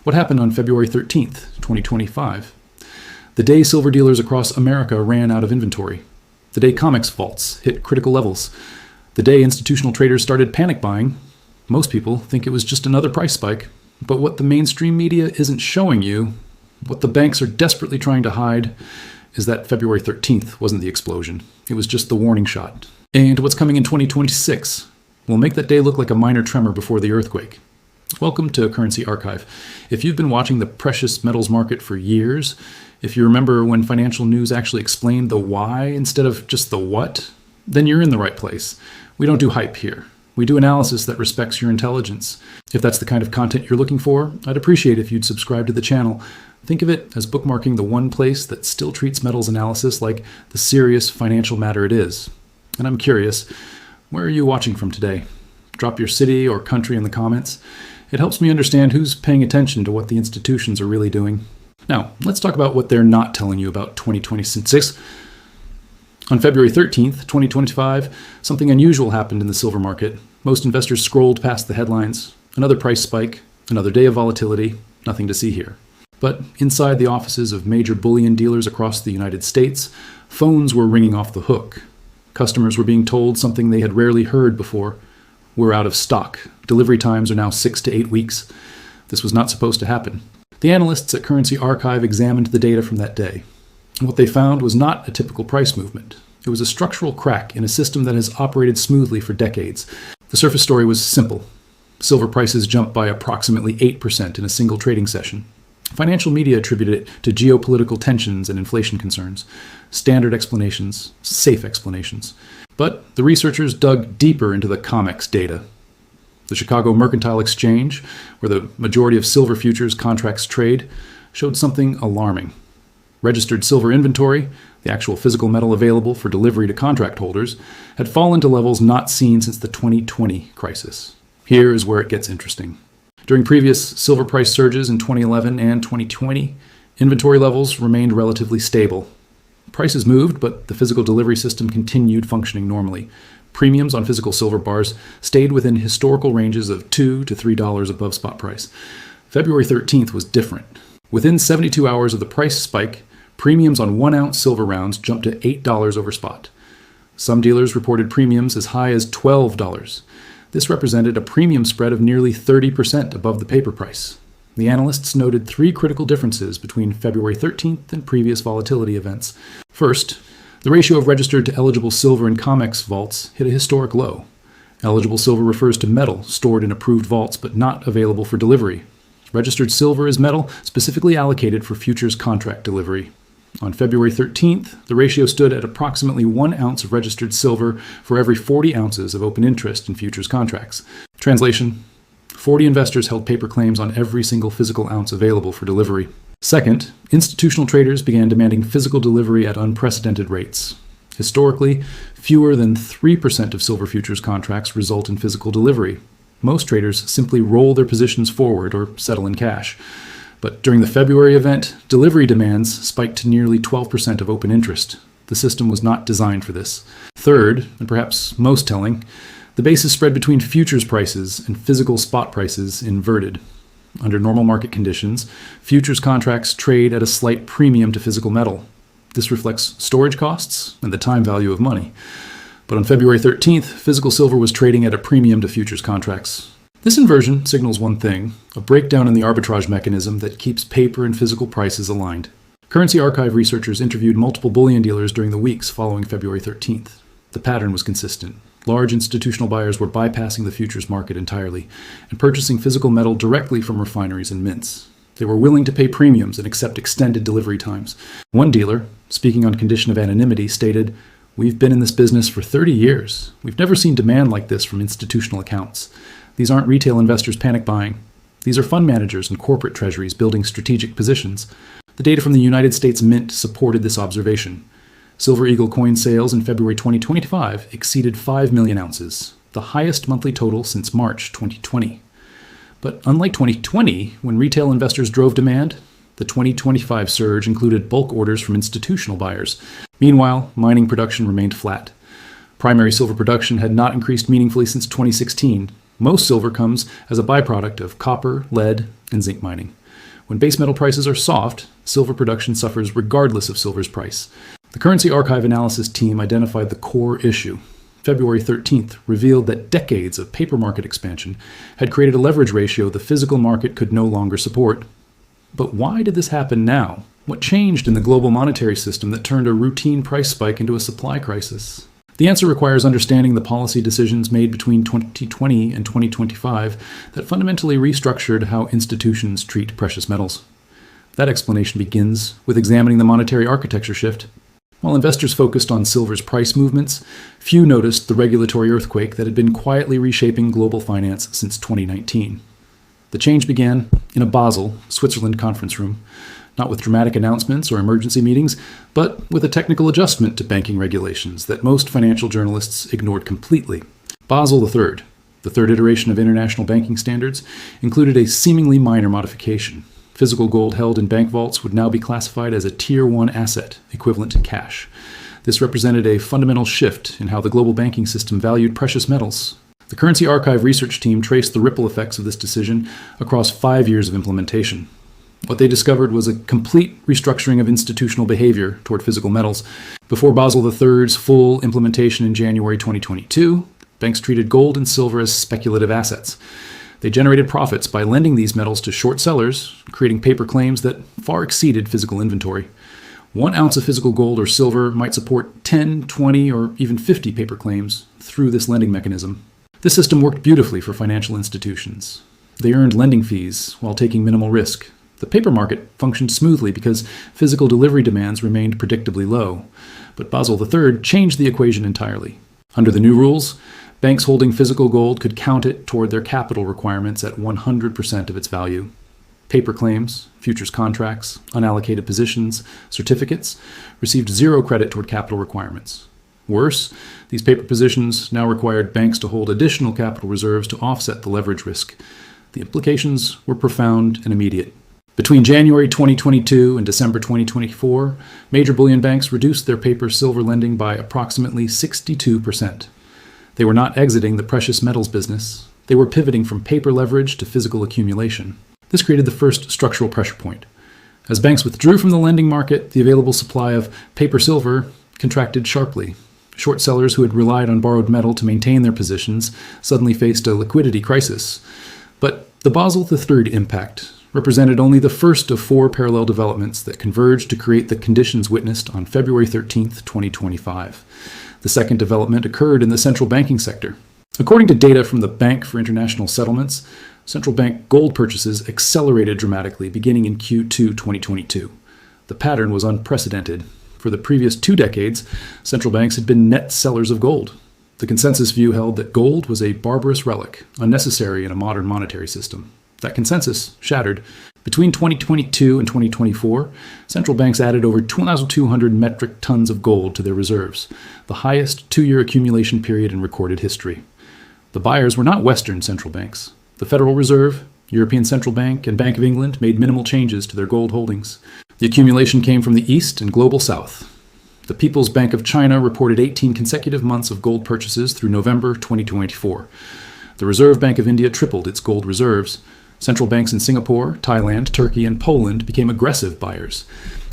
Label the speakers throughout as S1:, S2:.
S1: What happened on February 13th, 2025? The day silver dealers across America ran out of inventory. The day COMEX vaults hit critical levels. The day institutional traders started panic buying. Most people think it was just another price spike. But what the mainstream media isn't showing you, what the banks are desperately trying to hide, is that February 13th wasn't the explosion. It was just the warning shot. And what's coming in 2026 will make that day look like a minor tremor before the earthquake. Welcome to Currency Archive. If you've been watching the precious metals market for years, if you remember when financial news actually explained the why instead of just the what, then you're in the right place. We don't do hype here. We do analysis that respects your intelligence. If that's the kind of content you're looking for, I'd appreciate if you'd subscribe to the channel. Think of it as bookmarking the one place that still treats metals analysis like the serious financial matter it is. And I'm curious, where are you watching from today? Drop your city or country in the comments. It helps me understand who's paying attention to what the institutions are really doing. Now, let's talk about what they're not telling you about 2026. On February 13th, 2025, something unusual happened in the silver market. Most investors scrolled past the headlines. Another price spike, another day of volatility, nothing to see here. But inside the offices of major bullion dealers across the United States, phones were ringing off the hook. Customers were being told something they had rarely heard before. We're out of stock. Delivery times are now 6 to 8 weeks. This was not supposed to happen. The analysts at Currency Archive examined the data from that day. And what they found was not a typical price movement. It was a structural crack in a system that has operated smoothly for decades. The surface story was simple. Silver prices jumped by approximately 8% in a single trading session. Financial media attributed it to geopolitical tensions and inflation concerns. Standard explanations, safe explanations. But the researchers dug deeper into the COMEX data. The Chicago Mercantile Exchange, where the majority of silver futures contracts trade, showed something alarming. Registered silver inventory, the actual physical metal available for delivery to contract holders, had fallen to levels not seen since the 2020 crisis. Here is where it gets interesting. During previous silver price surges in 2011 and 2020, inventory levels remained relatively stable. Prices moved, but the physical delivery system continued functioning normally. Premiums on physical silver bars stayed within historical ranges of $2 to $3 above spot price. February 13th was different. Within 72 hours of the price spike, premiums on 1-ounce silver rounds jumped to $8 over spot. Some dealers reported premiums as high as $12. This represented a premium spread of nearly 30% above the paper price. The analysts noted 3 critical differences between February 13th and previous volatility events. First, the ratio of registered to eligible silver in COMEX vaults hit a historic low. Eligible silver refers to metal stored in approved vaults but not available for delivery. Registered silver is metal specifically allocated for futures contract delivery. On February 13th, the ratio stood at approximately 1 ounce of registered silver for every 40 ounces of open interest in futures contracts. Translation: 40 investors held paper claims on every single physical ounce available for delivery. Second, institutional traders began demanding physical delivery at unprecedented rates. Historically, fewer than 3% of silver futures contracts result in physical delivery. Most traders simply roll their positions forward or settle in cash. But during the February event, delivery demands spiked to nearly 12% of open interest. The system was not designed for this. Third, and perhaps most telling, the basis spread between futures prices and physical spot prices inverted. Under normal market conditions, futures contracts trade at a slight premium to physical metal. This reflects storage costs and the time value of money. But on February 13th, physical silver was trading at a premium to futures contracts. This inversion signals one thing: a breakdown in the arbitrage mechanism that keeps paper and physical prices aligned. Currency Archive researchers interviewed multiple bullion dealers during the weeks following February 13th. The pattern was consistent. Large institutional buyers were bypassing the futures market entirely and purchasing physical metal directly from refineries and mints. They were willing to pay premiums and accept extended delivery times. One dealer, speaking on condition of anonymity, stated, "We've been in this business for 30 years. We've never seen demand like this from institutional accounts. These aren't retail investors panic buying. These are fund managers and corporate treasuries building strategic positions." The data from the United States Mint supported this observation. Silver Eagle coin sales in February 2025 exceeded 5 million ounces, the highest monthly total since March 2020. But unlike 2020, when retail investors drove demand, the 2025 surge included bulk orders from institutional buyers. Meanwhile, mining production remained flat. Primary silver production had not increased meaningfully since 2016. Most silver comes as a byproduct of copper, lead, and zinc mining. When base metal prices are soft, silver production suffers regardless of silver's price. The Currency Archive Analysis team identified the core issue. February 13th revealed that decades of paper market expansion had created a leverage ratio the physical market could no longer support. But why did this happen now? What changed in the global monetary system that turned a routine price spike into a supply crisis? The answer requires understanding the policy decisions made between 2020 and 2025 that fundamentally restructured how institutions treat precious metals. That explanation begins with examining the monetary architecture shift. While investors focused on silver's price movements, few noticed the regulatory earthquake that had been quietly reshaping global finance since 2019. The change began in a Basel, Switzerland conference room, not with dramatic announcements or emergency meetings, but with a technical adjustment to banking regulations that most financial journalists ignored completely. Basel III, the third iteration of international banking standards, included a seemingly minor modification. Physical gold held in bank vaults would now be classified as a Tier 1 asset, equivalent to cash. This represented a fundamental shift in how the global banking system valued precious metals. The Currency Archive research team traced the ripple effects of this decision across 5 years of implementation. What they discovered was a complete restructuring of institutional behavior toward physical metals. Before Basel III's full implementation in January 2022, banks treated gold and silver as speculative assets. They generated profits by lending these metals to short sellers, creating paper claims that far exceeded physical inventory. 1 ounce of physical gold or silver might support 10, 20, or even 50 paper claims through this lending mechanism. This system worked beautifully for financial institutions. They earned lending fees while taking minimal risk. The paper market functioned smoothly because physical delivery demands remained predictably low. But Basel III changed the equation entirely. Under the new rules, banks holding physical gold could count it toward their capital requirements at 100% of its value. Paper claims, futures contracts, unallocated positions, certificates received 0 credit toward capital requirements. Worse, these paper positions now required banks to hold additional capital reserves to offset the leverage risk. The implications were profound and immediate. Between January 2022 and December 2024, major bullion banks reduced their paper silver lending by approximately 62%. They were not exiting the precious metals business. They were pivoting from paper leverage to physical accumulation. This created the first structural pressure point. As banks withdrew from the lending market, the available supply of paper silver contracted sharply. Short sellers who had relied on borrowed metal to maintain their positions suddenly faced a liquidity crisis. But the Basel III impact represented only the first of 4 parallel developments that converged to create the conditions witnessed on February 13, 2025. The second development occurred in the central banking sector. According to data from the Bank for International Settlements, central bank gold purchases accelerated dramatically beginning in Q2 2022. The pattern was unprecedented. For the previous 2 decades, central banks had been net sellers of gold. The consensus view held that gold was a barbarous relic, unnecessary in a modern monetary system. That consensus shattered. Between 2022 and 2024, central banks added over 2,200 metric tons of gold to their reserves, the highest 2-year accumulation period in recorded history. The buyers were not Western central banks. The Federal Reserve, European Central Bank, and Bank of England made minimal changes to their gold holdings. The accumulation came from the East and global South. The People's Bank of China reported 18 consecutive months of gold purchases through November 2024. The Reserve Bank of India tripled its gold reserves. Central banks in Singapore, Thailand, Turkey, and Poland became aggressive buyers.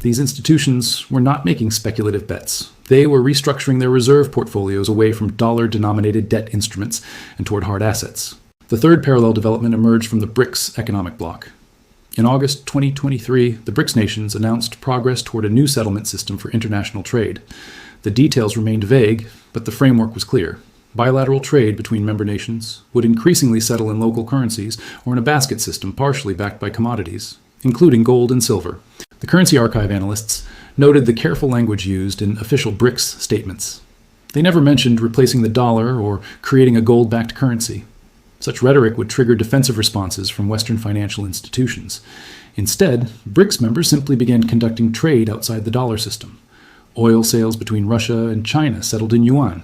S1: These institutions were not making speculative bets. They were restructuring their reserve portfolios away from dollar-denominated debt instruments and toward hard assets. The third parallel development emerged from the BRICS economic bloc. In August 2023, the BRICS nations announced progress toward a new settlement system for international trade. The details remained vague, but the framework was clear. Bilateral trade between member nations would increasingly settle in local currencies or in a basket system partially backed by commodities, including gold and silver. The Currency Archive analysts noted the careful language used in official BRICS statements. They never mentioned replacing the dollar or creating a gold-backed currency. Such rhetoric would trigger defensive responses from Western financial institutions. Instead, BRICS members simply began conducting trade outside the dollar system. Oil sales between Russia and China settled in yuan.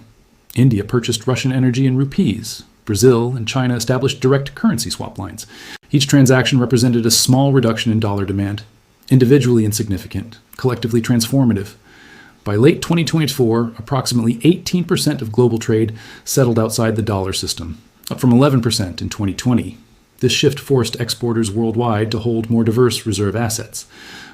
S1: India purchased Russian energy in rupees. Brazil and China established direct currency swap lines. Each transaction represented a small reduction in dollar demand, individually insignificant, collectively transformative. By late 2024, approximately 18% of global trade settled outside the dollar system, up from 11% in 2020. This shift forced exporters worldwide to hold more diverse reserve assets.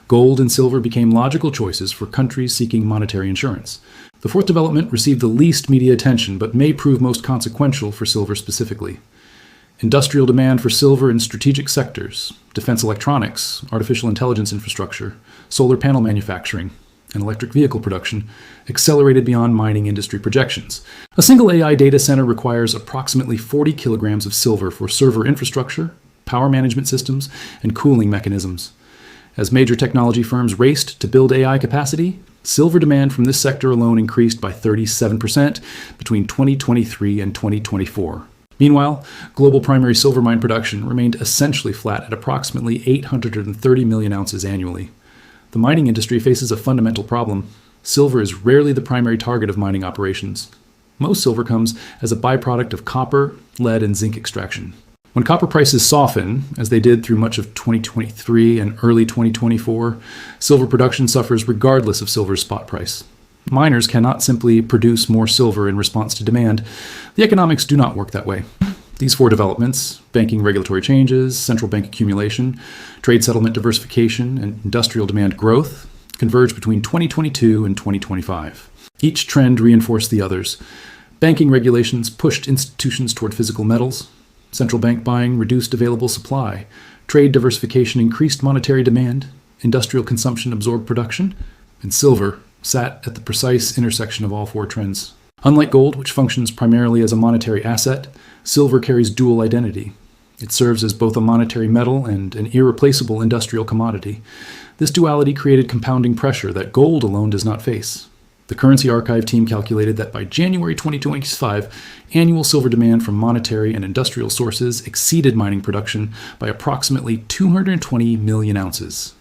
S1: Gold and silver became logical choices for countries seeking monetary insurance. The fourth development received the least media attention, but may prove most consequential for silver specifically. Industrial demand for silver in strategic sectors, defense electronics, artificial intelligence infrastructure, solar panel manufacturing, and electric vehicle production accelerated beyond mining industry projections. A single AI data center requires approximately 40 kilograms of silver for server infrastructure, power management systems, and cooling mechanisms. As major technology firms raced to build AI capacity, silver demand from this sector alone increased by 37% between 2023 and 2024. Meanwhile, global primary silver mine production remained essentially flat at approximately 830 million ounces annually. The mining industry faces a fundamental problem. Silver is rarely the primary target of mining operations. Most silver comes as a byproduct of copper, lead, and zinc extraction. When copper prices soften, as they did through much of 2023 and early 2024, silver production suffers regardless of silver's spot price. Miners cannot simply produce more silver in response to demand. The economics do not work that way. These four developments, banking regulatory changes, central bank accumulation, trade settlement diversification, and industrial demand growth, converge between 2022 and 2025. Each trend reinforced the others. Banking regulations pushed institutions toward physical metals. Central bank buying reduced available supply. Trade diversification increased monetary demand. Industrial consumption absorbed production. And silver sat at the precise intersection of all four trends. Unlike gold, which functions primarily as a monetary asset, silver carries dual identity. It serves as both a monetary metal and an irreplaceable industrial commodity. This duality created compounding pressure that gold alone does not face. The Currency Archive team calculated that by January 2025, annual silver demand from monetary and industrial sources exceeded mining production by approximately 220 million ounces.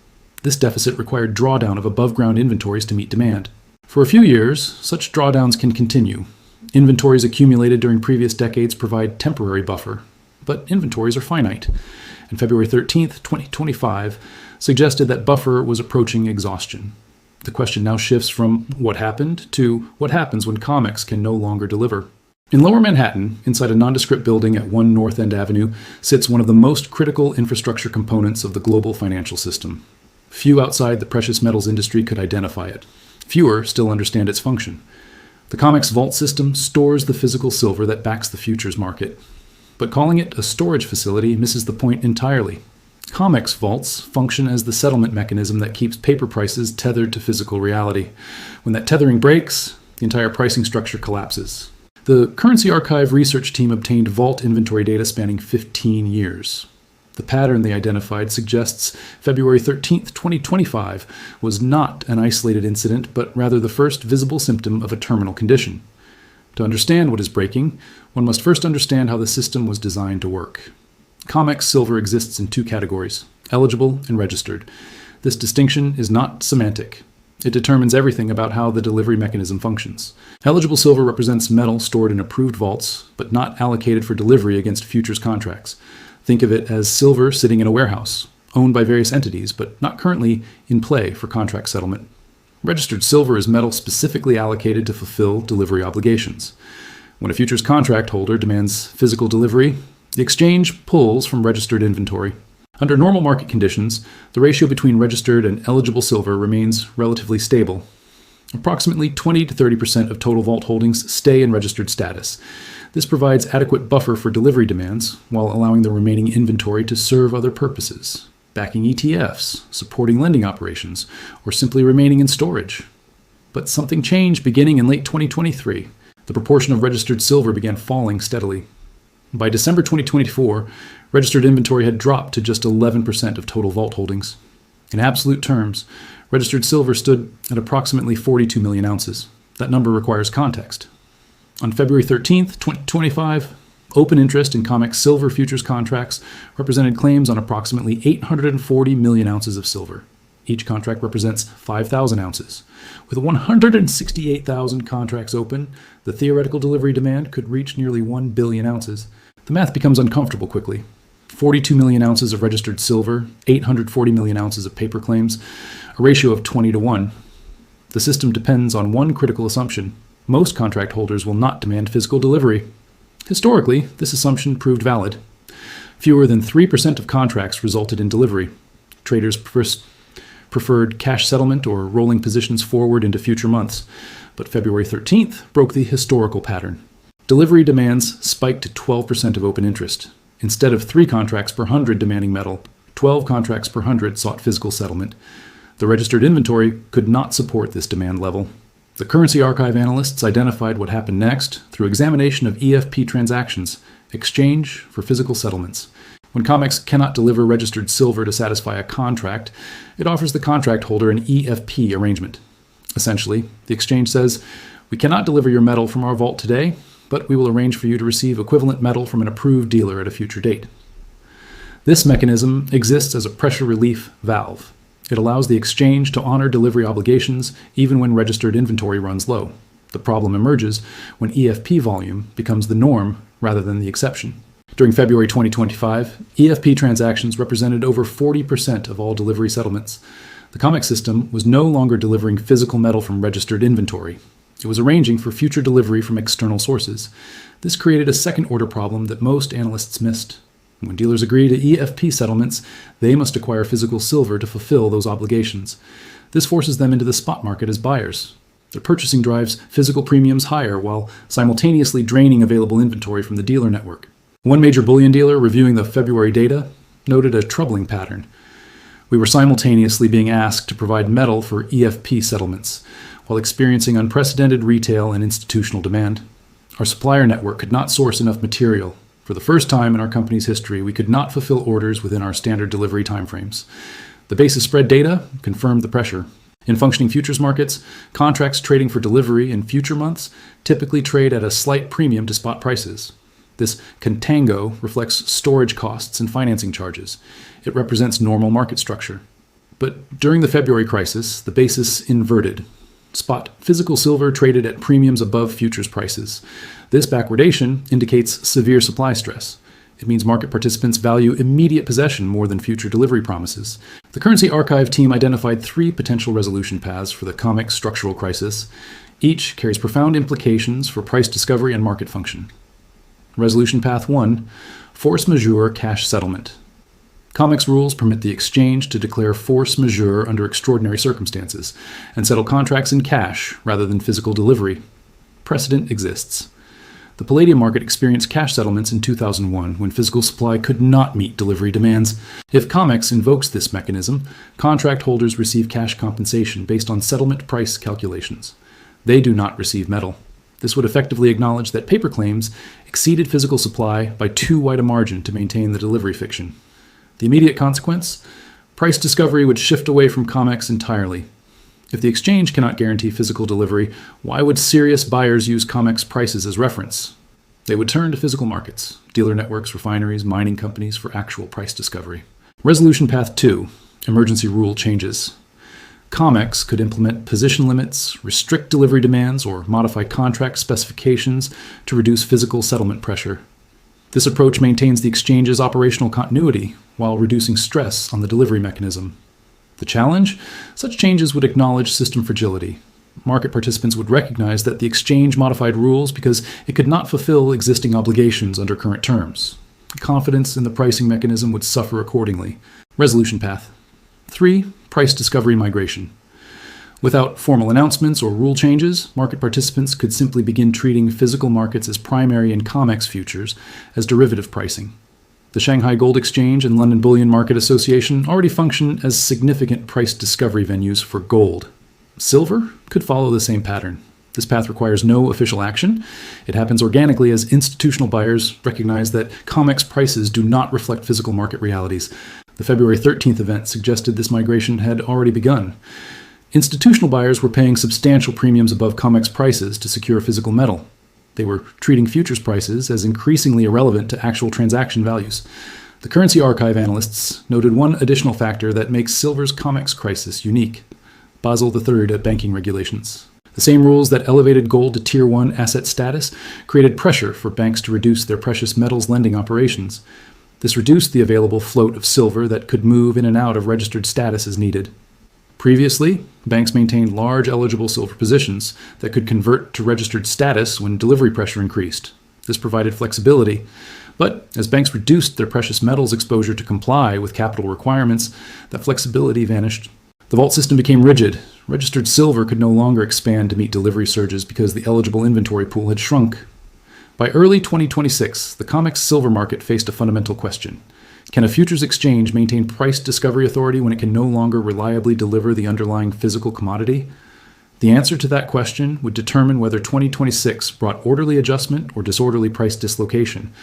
S1: This deficit required drawdown of above-ground inventories to meet demand. For a few years, such drawdowns can continue. Inventories accumulated during previous decades provide temporary buffer, but inventories are finite. And February 13th, 2025, suggested that buffer was approaching exhaustion. The question now shifts from what happened to what happens when COMEX can no longer deliver. In Lower Manhattan, inside a nondescript building at 1 North End Avenue, sits one of the most critical infrastructure components of the global financial system. Few outside the precious metals industry could identify it. Fewer still understand its function. The COMEX vault system stores the physical silver that backs the futures market. But calling it a storage facility misses the point entirely. COMEX vaults function as the settlement mechanism that keeps paper prices tethered to physical reality. When that tethering breaks, the entire pricing structure collapses. The Currency Archive research team obtained vault inventory data spanning 15 years. The pattern they identified suggests February 13, 2025 was not an isolated incident, but rather the first visible symptom of a terminal condition. To understand what is breaking, one must first understand how the system was designed to work. COMEX silver exists in two categories, eligible and registered. This distinction is not semantic. It determines everything about how the delivery mechanism functions. Eligible silver represents metal stored in approved vaults, but not allocated for delivery against futures contracts. Think of it as silver sitting in a warehouse, owned by various entities, but not currently in play for contract settlement. Registered silver is metal specifically allocated to fulfill delivery obligations. When a futures contract holder demands physical delivery, the exchange pulls from registered inventory. Under normal market conditions, the ratio between registered and eligible silver remains relatively stable. Approximately 20 to 30% of total vault holdings stay in registered status. This provides adequate buffer for delivery demands, while allowing the remaining inventory to serve other purposes, backing ETFs, supporting lending operations, or simply remaining in storage. But something changed beginning in late 2023. The proportion of registered silver began falling steadily. By December 2024, registered inventory had dropped to just 11% of total vault holdings. In absolute terms, registered silver stood at approximately 42 million ounces. That number requires context. On February 13th, 2025, open interest in COMEX silver futures contracts represented claims on approximately 840 million ounces of silver. Each contract represents 5,000 ounces. With 168,000 contracts open, the theoretical delivery demand could reach nearly 1 billion ounces. The math becomes uncomfortable quickly. 42 million ounces of registered silver, 840 million ounces of paper claims, a ratio of 20 to 1. The system depends on one critical assumption. Most contract holders will not demand physical delivery. Historically, this assumption proved valid. Fewer than 3% of contracts resulted in delivery. Traders preferred cash settlement or rolling positions forward into future months, but February 13th broke the historical pattern. Delivery demands spiked to 12% of open interest. Instead of 3 contracts per 100 demanding metal, 12 contracts per 100 sought physical settlement. The registered inventory could not support this demand level. The currency archive analysts identified what happened next through examination of EFP transactions, exchange for physical settlements. When COMEX cannot deliver registered silver to satisfy a contract, it offers the contract holder an EFP arrangement. Essentially, the exchange says, "We cannot deliver your metal from our vault today, but we will arrange for you to receive equivalent metal from an approved dealer at a future date." This mechanism exists as a pressure relief valve. It allows the exchange to honor delivery obligations even when registered inventory runs low. The problem emerges when EFP volume becomes the norm rather than the exception. During February 2025, EFP transactions represented over 40% of all delivery settlements. The COMEX system was no longer delivering physical metal from registered inventory. It was arranging for future delivery from external sources. This created a second-order problem that most analysts missed. When dealers agree to EFP settlements, they must acquire physical silver to fulfill those obligations. This forces them into the spot market as buyers. Their purchasing drives physical premiums higher while simultaneously draining available inventory from the dealer network. One major bullion dealer reviewing the February data noted a troubling pattern. We were simultaneously being asked to provide metal for EFP settlements, while experiencing unprecedented retail and institutional demand. Our supplier network could not source enough material. For the first time in our company's history, we could not fulfill orders within our standard delivery timeframes. The basis spread data confirmed the pressure. In functioning futures markets, contracts trading for delivery in future months typically trade at a slight premium to spot prices. This contango reflects storage costs and financing charges. It represents normal market structure. But during the February crisis, the basis inverted. Spot physical silver traded at premiums above futures prices. This backwardation indicates severe supply stress. It means market participants value immediate possession more than future delivery promises. The Currency Archive team identified 3 potential resolution paths for the COMEX structural crisis. Each carries profound implications for price discovery and market function. Resolution Path 1, force majeure cash settlement. COMEX rules permit the exchange to declare force majeure under extraordinary circumstances and settle contracts in cash rather than physical delivery. Precedent exists. The palladium market experienced cash settlements in 2001 when physical supply could not meet delivery demands. If COMEX invokes this mechanism, contract holders receive cash compensation based on settlement price calculations. They do not receive metal. This would effectively acknowledge that paper claims exceeded physical supply by too wide a margin to maintain the delivery fiction. The immediate consequence? Price discovery would shift away from COMEX entirely. If the exchange cannot guarantee physical delivery, why would serious buyers use COMEX prices as reference? They would turn to physical markets, dealer networks, refineries, mining companies for actual price discovery. Resolution Path 2, emergency rule changes. COMEX could implement position limits, restrict delivery demands, or modify contract specifications to reduce physical settlement pressure. This approach maintains the exchange's operational continuity while reducing stress on the delivery mechanism. The challenge? Such changes would acknowledge system fragility. Market participants would recognize that the exchange modified rules because it could not fulfill existing obligations under current terms. Confidence in the pricing mechanism would suffer accordingly. Resolution Path 3, price discovery migration. Without formal announcements or rule changes, market participants could simply begin treating physical markets as primary and COMEX futures as derivative pricing. The Shanghai Gold Exchange and London Bullion Market Association already function as significant price discovery venues for gold. Silver could follow the same pattern. This path requires no official action. It happens organically as institutional buyers recognize that COMEX prices do not reflect physical market realities. The February 13th event suggested this migration had already begun. Institutional buyers were paying substantial premiums above COMEX prices to secure physical metal. They were treating futures prices as increasingly irrelevant to actual transaction values. The Currency Archive analysts noted one additional factor that makes silver's COMEX crisis unique: Basel III banking regulations. The same rules that elevated gold to Tier 1 asset status created pressure for banks to reduce their precious metals lending operations. This reduced the available float of silver that could move in and out of registered status as needed. Previously, banks maintained large eligible silver positions that could convert to registered status when delivery pressure increased. This provided flexibility. But as banks reduced their precious metals exposure to comply with capital requirements, that flexibility vanished. The vault system became rigid. Registered silver could no longer expand to meet delivery surges because the eligible inventory pool had shrunk. By early 2026, the COMEX silver market faced a fundamental question. Can a futures exchange maintain price discovery authority when it can no longer reliably deliver the underlying physical commodity? The answer to that question would determine whether 2026 brought orderly adjustment or disorderly price dislocation.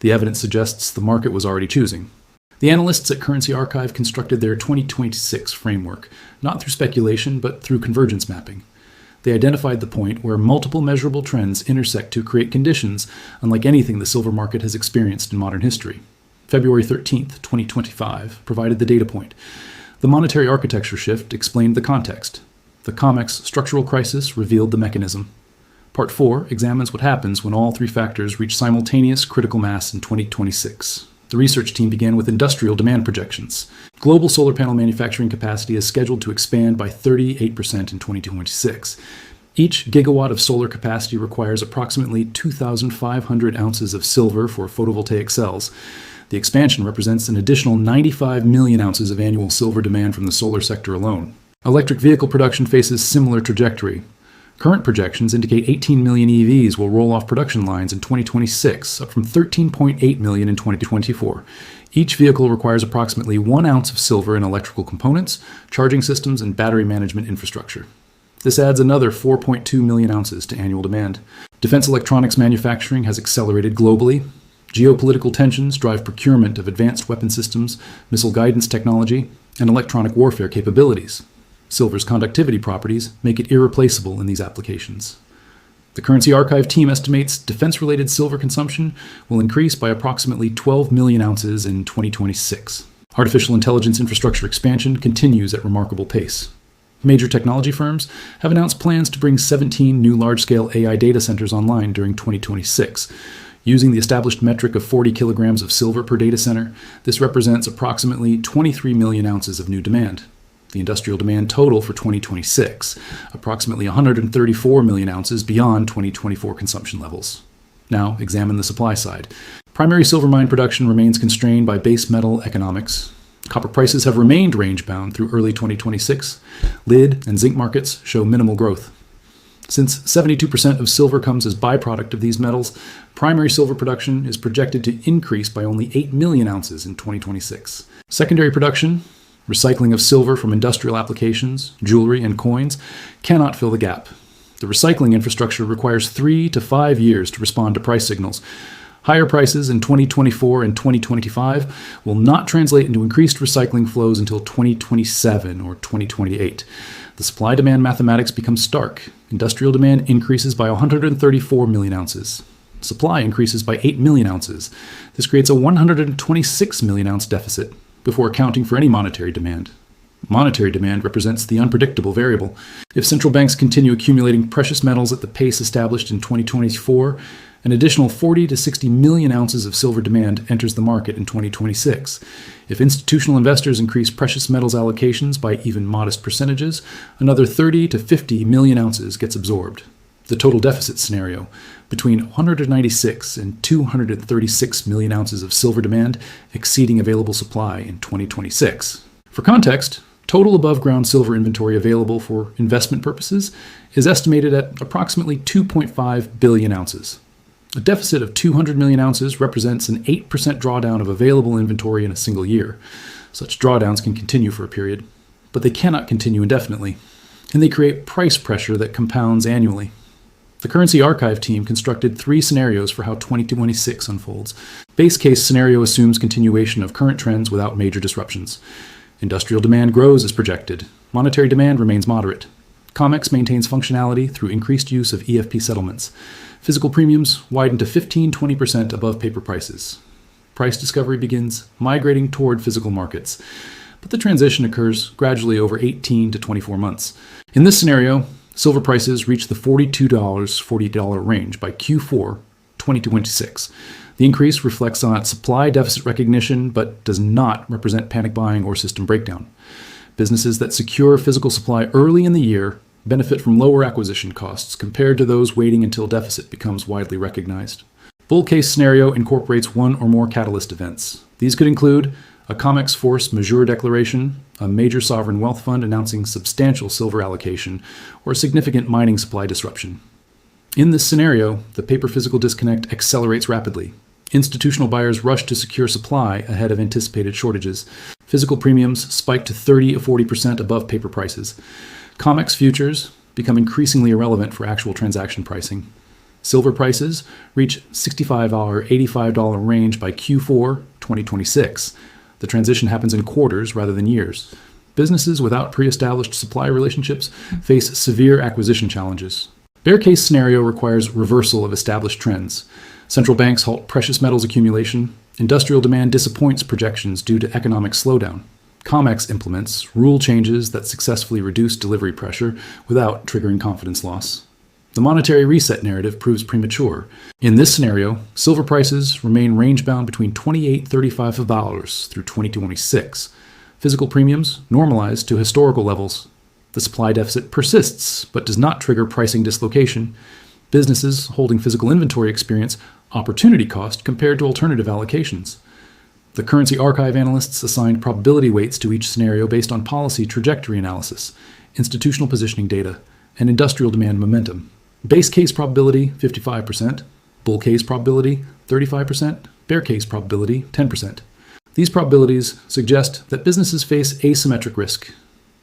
S1: The evidence suggests the market was already choosing. The analysts at Currency Archive constructed their 2026 framework, not through speculation, but through convergence mapping. They identified the point where multiple measurable trends intersect to create conditions unlike anything the silver market has experienced in modern history. February 13th, 2025, provided the data point. The monetary architecture shift explained the context. The COMEX structural crisis revealed the mechanism. Part 4 examines what happens when all three factors reach simultaneous critical mass in 2026. The research team began with industrial demand projections. Global solar panel manufacturing capacity is scheduled to expand by 38% in 2026. Each gigawatt of solar capacity requires approximately 2,500 ounces of silver for photovoltaic cells. The expansion represents an additional 95 million ounces of annual silver demand from the solar sector alone. Electric vehicle production faces similar trajectory. Current projections indicate 18 million EVs will roll off production lines in 2026, up from 13.8 million in 2024. Each vehicle requires approximately 1 ounce of silver in electrical components, charging systems, and battery management infrastructure. This adds another 4.2 million ounces to annual demand. Defense electronics manufacturing has accelerated globally. Geopolitical tensions drive procurement of advanced weapon systems, missile guidance technology, and electronic warfare capabilities. Silver's conductivity properties make it irreplaceable in these applications. The Currency Archive team estimates defense-related silver consumption will increase by approximately 12 million ounces in 2026. Artificial intelligence infrastructure expansion continues at remarkable pace. Major technology firms have announced plans to bring 17 new large-scale AI data centers online during 2026. Using the established metric of 40 kilograms of silver per data center, this represents approximately 23 million ounces of new demand. The industrial demand total for 2026, approximately 134 million ounces beyond 2024 consumption levels. Now, examine the supply side. Primary silver mine production remains constrained by base metal economics. Copper prices have remained range-bound through early 2026. Lead and zinc markets show minimal growth. Since 72% of silver comes as byproduct of these metals, primary silver production is projected to increase by only 8 million ounces in 2026. Secondary production, recycling of silver from industrial applications, jewelry, and coins, cannot fill the gap. The recycling infrastructure requires 3 to 5 years to respond to price signals. Higher prices in 2024 and 2025 will not translate into increased recycling flows until 2027 or 2028. The supply-demand mathematics becomes stark. Industrial demand increases by 134 million ounces. Supply increases by 8 million ounces. This creates a 126 million ounce deficit before accounting for any monetary demand. Monetary demand represents the unpredictable variable. If central banks continue accumulating precious metals at the pace established in 2024, an additional 40 to 60 million ounces of silver demand enters the market in 2026. If institutional investors increase precious metals allocations by even modest percentages, another 30 to 50 million ounces gets absorbed. The total deficit scenario, between 196 and 236 million ounces of silver demand exceeding available supply in 2026. For context, total above-ground silver inventory available for investment purposes is estimated at approximately 2.5 billion ounces. A deficit of 200 million ounces represents an 8% drawdown of available inventory in a single year. Such drawdowns can continue for a period, but they cannot continue indefinitely, and they create price pressure that compounds annually. The Currency Archive team constructed 3 scenarios for how 2026 unfolds. Base case scenario assumes continuation of current trends without major disruptions. Industrial demand grows as projected. Monetary demand remains moderate. COMEX maintains functionality through increased use of EFP settlements. Physical premiums widen to 15-20% above paper prices. Price discovery begins migrating toward physical markets, but the transition occurs gradually over 18 to 24 months. In this scenario, silver prices reach the $42-$40 range by Q4 2026. The increase reflects on supply deficit recognition, but does not represent panic buying or system breakdown. Businesses that secure physical supply early in the year benefit from lower acquisition costs compared to those waiting until deficit becomes widely recognized. Bull case scenario incorporates one or more catalyst events. These could include a COMEX force majeure declaration, a major sovereign wealth fund announcing substantial silver allocation, or a significant mining supply disruption. In this scenario, the paper-physical disconnect accelerates rapidly. Institutional buyers rush to secure supply ahead of anticipated shortages. Physical premiums spike to 30 or 40% above paper prices. COMEX futures become increasingly irrelevant for actual transaction pricing. Silver prices reach $65 or $85 range by Q4 2026. The transition happens in quarters rather than years. Businesses without pre-established supply relationships face severe acquisition challenges. Bear case scenario requires reversal of established trends. Central banks halt precious metals accumulation. Industrial demand disappoints projections due to economic slowdown. COMEX implements rule changes that successfully reduce delivery pressure without triggering confidence loss. The monetary reset narrative proves premature. In this scenario, silver prices remain range-bound between $28.35 through 2026. Physical premiums normalize to historical levels. The supply deficit persists, but does not trigger pricing dislocation. Businesses holding physical inventory experience opportunity cost compared to alternative allocations. The currency archive analysts assigned probability weights to each scenario based on policy trajectory analysis, institutional positioning data, and industrial demand momentum. Base case probability, 55%. Bull case probability, 35%. Bear case probability, 10%. These probabilities suggest that businesses face asymmetric risk.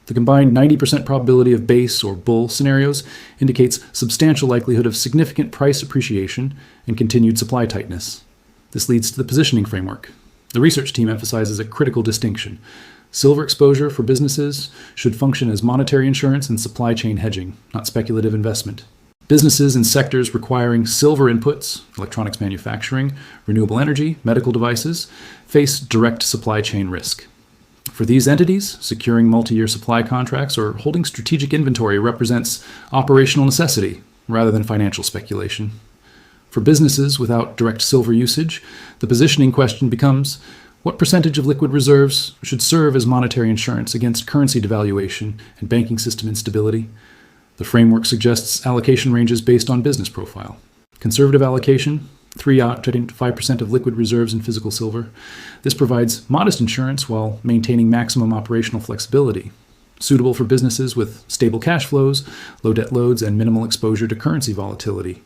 S1: The combined 90% probability of base or bull scenarios indicates substantial likelihood of significant price appreciation and continued supply tightness. This leads to the positioning framework. The research team emphasizes a critical distinction. Silver exposure for businesses should function as monetary insurance and supply chain hedging, not speculative investment. Businesses in sectors requiring silver inputs, electronics manufacturing, renewable energy, medical devices, face direct supply chain risk. For these entities, securing multi-year supply contracts or holding strategic inventory represents operational necessity rather than financial speculation. For businesses without direct silver usage, the positioning question becomes, what percentage of liquid reserves should serve as monetary insurance against currency devaluation and banking system instability? The framework suggests allocation ranges based on business profile. Conservative allocation, 3 out to 5% of liquid reserves in physical silver. This provides modest insurance while maintaining maximum operational flexibility. Suitable for businesses with stable cash flows, low debt loads, and minimal exposure to currency volatility.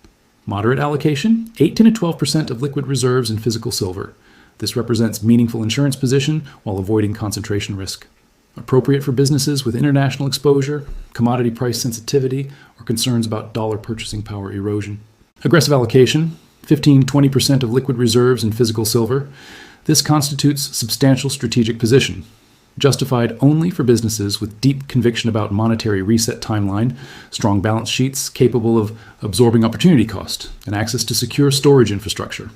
S1: Moderate allocation, 8 to 12% of liquid reserves in physical silver. This represents meaningful insurance position while avoiding concentration risk. Appropriate for businesses with international exposure, commodity price sensitivity, or concerns about dollar purchasing power erosion. Aggressive allocation, 15-20% of liquid reserves in physical silver. This constitutes substantial strategic position, justified only for businesses with deep conviction about monetary reset timeline, strong balance sheets capable of absorbing opportunity cost, and access to secure storage infrastructure.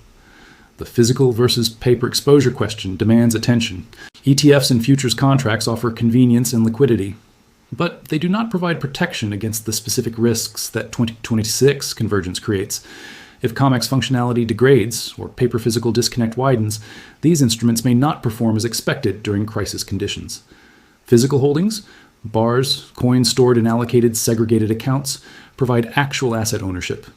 S1: The physical versus paper exposure question demands attention. ETFs and futures contracts offer convenience and liquidity, but they do not provide protection against the specific risks that 2026 convergence creates. If COMEX functionality degrades or paper-physical disconnect widens, these instruments may not perform as expected during crisis conditions. Physical holdings, bars, coins stored in allocated segregated accounts, provide actual asset ownership.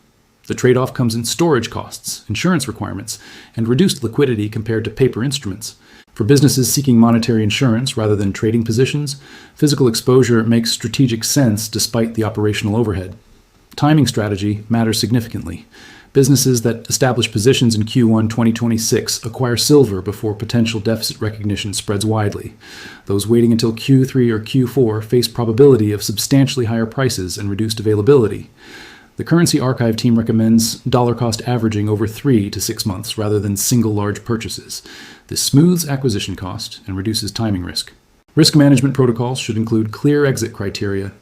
S1: The trade-off comes in storage costs, insurance requirements, and reduced liquidity compared to paper instruments. For businesses seeking monetary insurance rather than trading positions, physical exposure makes strategic sense despite the operational overhead. Timing strategy matters significantly. Businesses that establish positions in Q1 2026 acquire silver before potential deficit recognition spreads widely. Those waiting until Q3 or Q4 face probability of substantially higher prices and reduced availability. The currency archive team recommends dollar cost averaging over 3 to 6 months rather than single large purchases. This smooths acquisition cost and reduces timing risk. Risk management protocols should include clear exit criteria.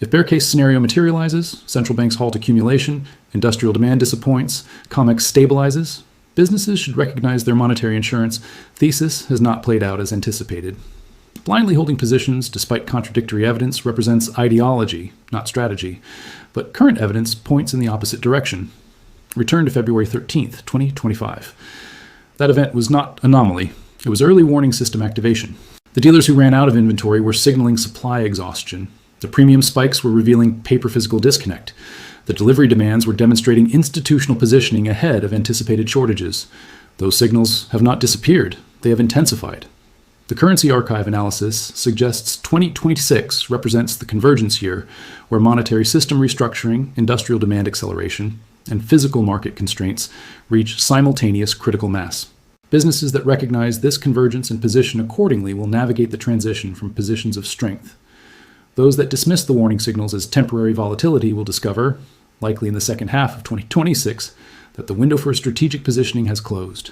S1: If bear case scenario materializes, central banks halt accumulation, industrial demand disappoints, COMEX stabilizes, businesses should recognize their monetary insurance thesis has not played out as anticipated. Blindly holding positions despite contradictory evidence represents ideology, not strategy, but current evidence points in the opposite direction. Return to February 13th, 2025. That event was not anomaly. It was early warning system activation. The dealers who ran out of inventory were signaling supply exhaustion. The premium spikes were revealing paper-physical disconnect. The delivery demands were demonstrating institutional positioning ahead of anticipated shortages. Those signals have not disappeared, they have intensified. The currency archive analysis suggests 2026 represents the convergence year where monetary system restructuring, industrial demand acceleration, and physical market constraints reach simultaneous critical mass. Businesses that recognize this convergence and position accordingly will navigate the transition from positions of strength. Those that dismiss the warning signals as temporary volatility will discover, likely in the second half of 2026, that the window for strategic positioning has closed.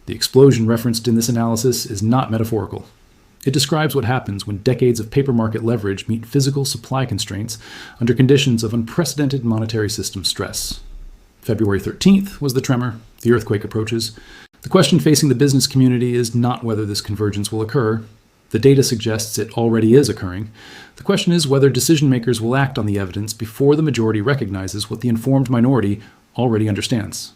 S1: The explosion referenced in this analysis is not metaphorical. It describes what happens when decades of paper market leverage meet physical supply constraints under conditions of unprecedented monetary system stress. February 13th was the tremor, the earthquake approaches. The question facing the business community is not whether this convergence will occur. The data suggests it already is occurring. The question is whether decision makers will act on the evidence before the majority recognizes what the informed minority already understands.